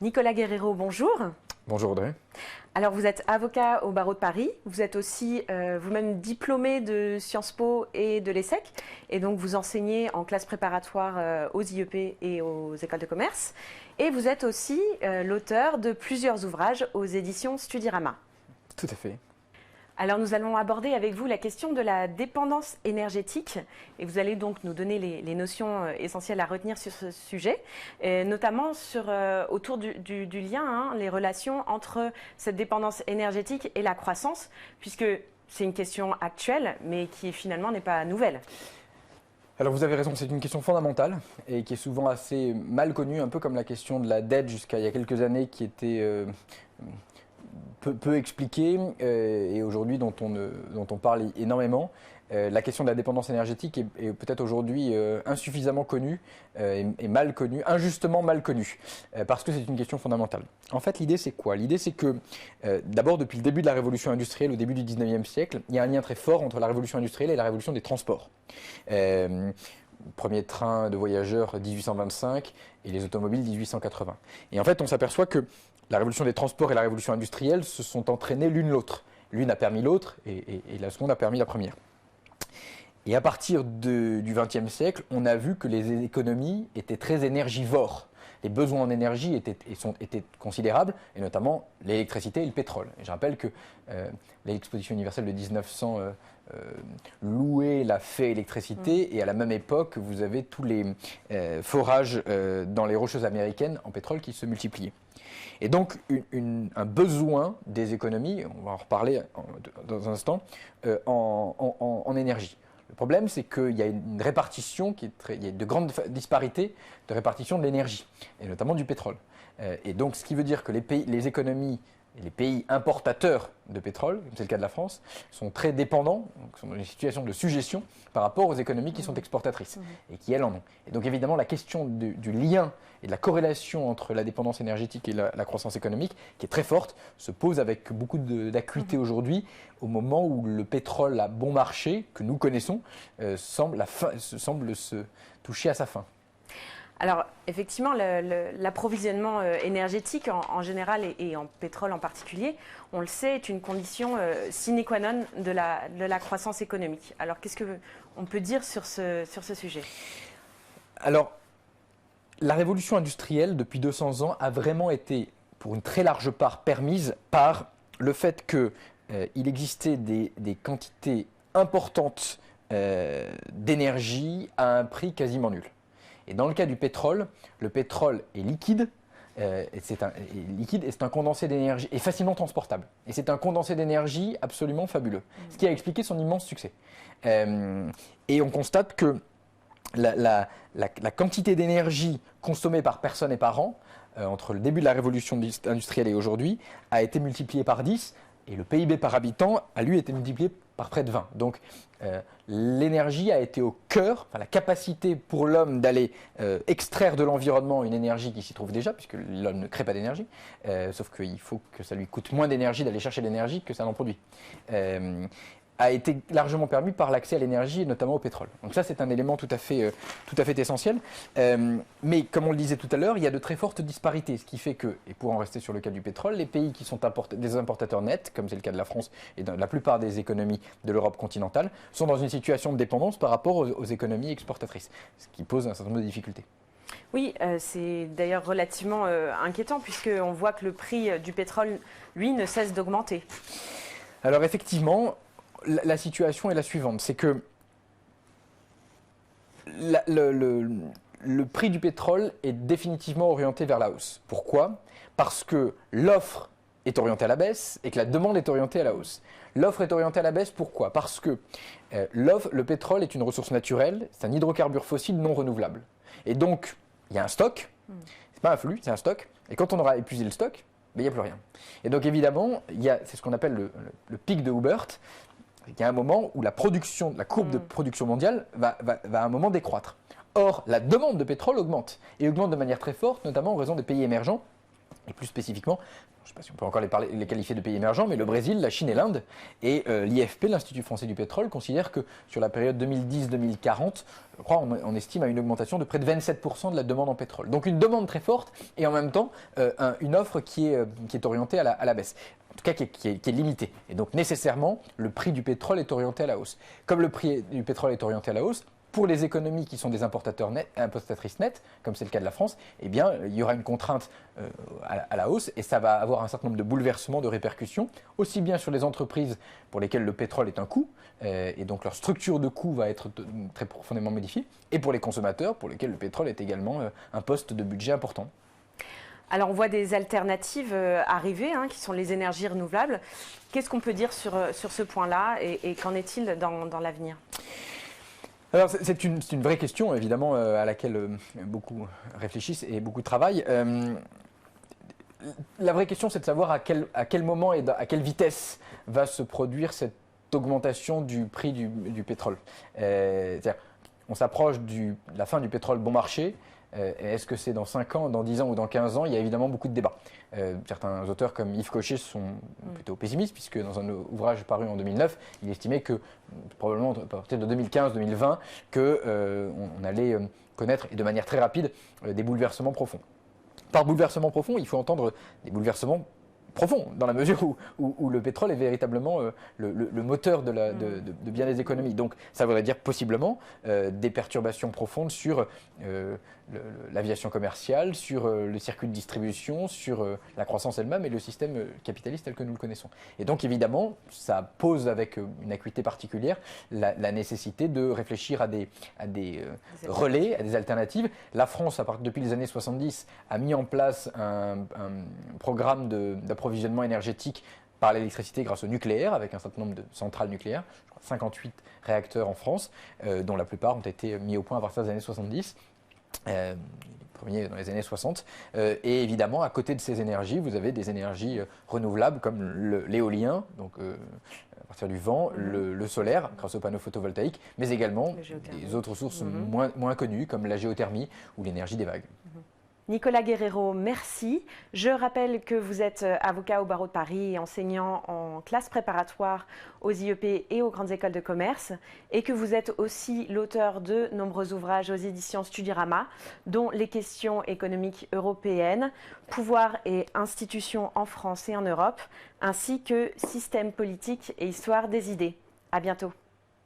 Nicolas Guerrero, bonjour. Bonjour Audrey. Alors vous êtes avocat au barreau de Paris, vous êtes aussi vous-même diplômé de Sciences Po et de l'ESSEC et donc vous enseignez en classe préparatoire aux IEP et aux écoles de commerce et vous êtes aussi l'auteur de plusieurs ouvrages aux éditions Studirama. Tout à fait. Alors nous allons aborder avec vous la question de la dépendance énergétique et vous allez donc nous donner les notions essentielles à retenir sur ce sujet, et notamment autour du lien, les relations entre cette dépendance énergétique et la croissance, puisque c'est une question actuelle mais qui finalement n'est pas nouvelle. Alors vous avez raison, c'est une question fondamentale et qui est souvent assez mal connue, un peu comme la question de la dette jusqu'à il y a quelques années qui était peu expliquée et aujourd'hui dont on parle énormément. La question de la dépendance énergétique est peut-être aujourd'hui insuffisamment connue et mal connue, injustement mal connue, parce que c'est une question fondamentale. En fait, l'idée c'est quoi? L'idée c'est que d'abord depuis le début de la révolution industrielle, au début du 19e siècle, il y a un lien très fort entre la révolution industrielle et la révolution des transports. Premier train de voyageurs 1825 et les automobiles 1880. Et en fait, on s'aperçoit que la révolution des transports et la révolution industrielle se sont entraînées l'une l'autre. L'une a permis l'autre et la seconde a permis la première. Et à partir du XXe siècle, on a vu que les économies étaient très énergivores. Les besoins en énergie étaient considérables, et notamment l'électricité et le pétrole. Et je rappelle que l'exposition universelle de 1900 louait la fée électricité, et à la même époque, vous avez tous les forages dans les rocheuses américaines en pétrole qui se multipliaient. Et donc, un besoin des économies, on va en reparler dans un instant, en énergie. Le problème, c'est qu'il y a une répartition, il y a de grandes disparités de répartition de l'énergie, et notamment du pétrole. Et donc, ce qui veut dire que les économies et les pays importateurs de pétrole, comme c'est le cas de la France, sont très dépendants, donc sont dans une situation de suggestion par rapport aux économies qui sont exportatrices et qui, elles, en ont. Et donc, évidemment, la question du lien et de la corrélation entre la dépendance énergétique et la croissance économique, qui est très forte, se pose avec beaucoup d'acuité aujourd'hui, au moment où le pétrole à bon marché, que nous connaissons, semble se toucher à sa fin. Alors effectivement, l'approvisionnement énergétique en général et en pétrole en particulier, on le sait, est une condition sine qua non de la croissance économique. Alors qu'est-ce qu'on peut dire sur ce sujet? Alors, la révolution industrielle, depuis 200 ans, a vraiment été, pour une très large part, permise par le fait qu'il existait des quantités importantes d'énergie à un prix quasiment nul. Et dans le cas du pétrole, le pétrole est liquide, et c'est un condensé d'énergie, et facilement transportable. Et c'est un condensé d'énergie absolument fabuleux, ce qui a expliqué son immense succès. Et on constate que la quantité d'énergie consommée par personne et par an, entre le début de la révolution industrielle et aujourd'hui, a été multipliée par 10, et le PIB par habitant a lui été multiplié par près de 20. Donc l'énergie a été au cœur, la capacité pour l'homme d'aller extraire de l'environnement une énergie qui s'y trouve déjà, puisque l'homme ne crée pas d'énergie, sauf qu'il faut que ça lui coûte moins d'énergie d'aller chercher l'énergie que ça n'en produit. A été largement permis par l'accès à l'énergie et notamment au pétrole. Donc ça, c'est un élément tout à fait essentiel. Mais comme on le disait tout à l'heure, il y a de très fortes disparités, ce qui fait que, et pour en rester sur le cas du pétrole, les pays qui sont des importateurs nets, comme c'est le cas de la France et de la plupart des économies de l'Europe continentale, sont dans une situation de dépendance par rapport aux économies exportatrices, ce qui pose un certain nombre de difficultés. Oui, c'est d'ailleurs relativement inquiétant puisqu'on voit que le prix du pétrole, lui, ne cesse d'augmenter. Alors effectivement, la situation est la suivante, c'est que le prix du pétrole est définitivement orienté vers la hausse. Pourquoi? Parce que l'offre est orientée à la baisse et que la demande est orientée à la hausse. L'offre est orientée à la baisse, pourquoi? Parce que le pétrole est une ressource naturelle, c'est un hydrocarbure fossile non renouvelable. Et donc, il y a un stock, c'est pas un flux, c'est un stock, et quand on aura épuisé le stock, il n'y a plus rien. Et donc évidemment, c'est ce qu'on appelle le pic de Hubert. Il y a un moment où la courbe de production mondiale va à un moment décroître. Or, la demande de pétrole augmente, et augmente de manière très forte, notamment en raison des pays émergents et plus spécifiquement, je ne sais pas si on peut encore les qualifier de pays émergents, mais le Brésil, la Chine et l'Inde. Et l'IFP, l'Institut français du pétrole, considère que sur la période 2010-2040, je crois, on estime à une augmentation de près de 27% de la demande en pétrole. Donc une demande très forte et en même temps une offre qui est orientée à la baisse. En tout cas, qui est limitée. Et donc nécessairement, le prix du pétrole est orienté à la hausse. Comme le prix du pétrole est orienté à la hausse, pour les économies qui sont des importatrices nettes, comme c'est le cas de la France, eh bien, il y aura une contrainte à la hausse et ça va avoir un certain nombre de bouleversements, de répercussions, aussi bien sur les entreprises pour lesquelles le pétrole est un coût, et donc leur structure de coût va être très profondément modifiée, et pour les consommateurs pour lesquels le pétrole est également un poste de budget important. Alors, on voit des alternatives arriver, qui sont les énergies renouvelables. Qu'est-ce qu'on peut dire sur ce point-là et qu'en est-il dans l'avenir ? Alors, c'est une vraie question, évidemment, à laquelle beaucoup réfléchissent et beaucoup travaillent. La vraie question, c'est de savoir à quel moment et à quelle vitesse va se produire cette augmentation du prix du pétrole. C'est-à-dire, on s'approche de la fin du pétrole bon marché. Est-ce que c'est dans 5 ans, dans 10 ans ou dans 15 ans? Il y a évidemment beaucoup de débats. Certains auteurs comme Yves Cochet sont plutôt pessimistes, puisque dans un ouvrage paru en 2009, il estimait que probablement à partir de 2015-2020, qu'on allait connaître, et de manière très rapide, des bouleversements profonds. Par bouleversement profond, il faut entendre des bouleversements profond, dans la mesure où le pétrole est véritablement le moteur de bien des économies. Donc ça voudrait dire possiblement des perturbations profondes sur l'aviation commerciale, sur le circuit de distribution, sur la croissance elle-même et le système capitaliste tel que nous le connaissons. Et donc évidemment, ça pose avec une acuité particulière la nécessité de réfléchir à des relais, à des alternatives. La France, depuis les années 70, a mis en place un programme d'approvisionnement énergétique par l'électricité grâce au nucléaire, avec un certain nombre de centrales nucléaires, je crois 58 réacteurs en France, dont la plupart ont été mis au point à partir des années 70. Les premiers dans les années 60. Et évidemment, à côté de ces énergies, vous avez des énergies renouvelables comme l'éolien, donc à partir du vent, le solaire, grâce aux panneaux photovoltaïques, mais également des autres sources moins connues, comme la géothermie ou l'énergie des vagues. Nicolas Guerreiro, merci. Je rappelle que vous êtes avocat au barreau de Paris et enseignant en classe préparatoire aux IEP et aux grandes écoles de commerce et que vous êtes aussi l'auteur de nombreux ouvrages aux éditions Studirama, dont Les questions économiques européennes, Pouvoir et institutions en France et en Europe, ainsi que Système politique et histoire des idées. À bientôt.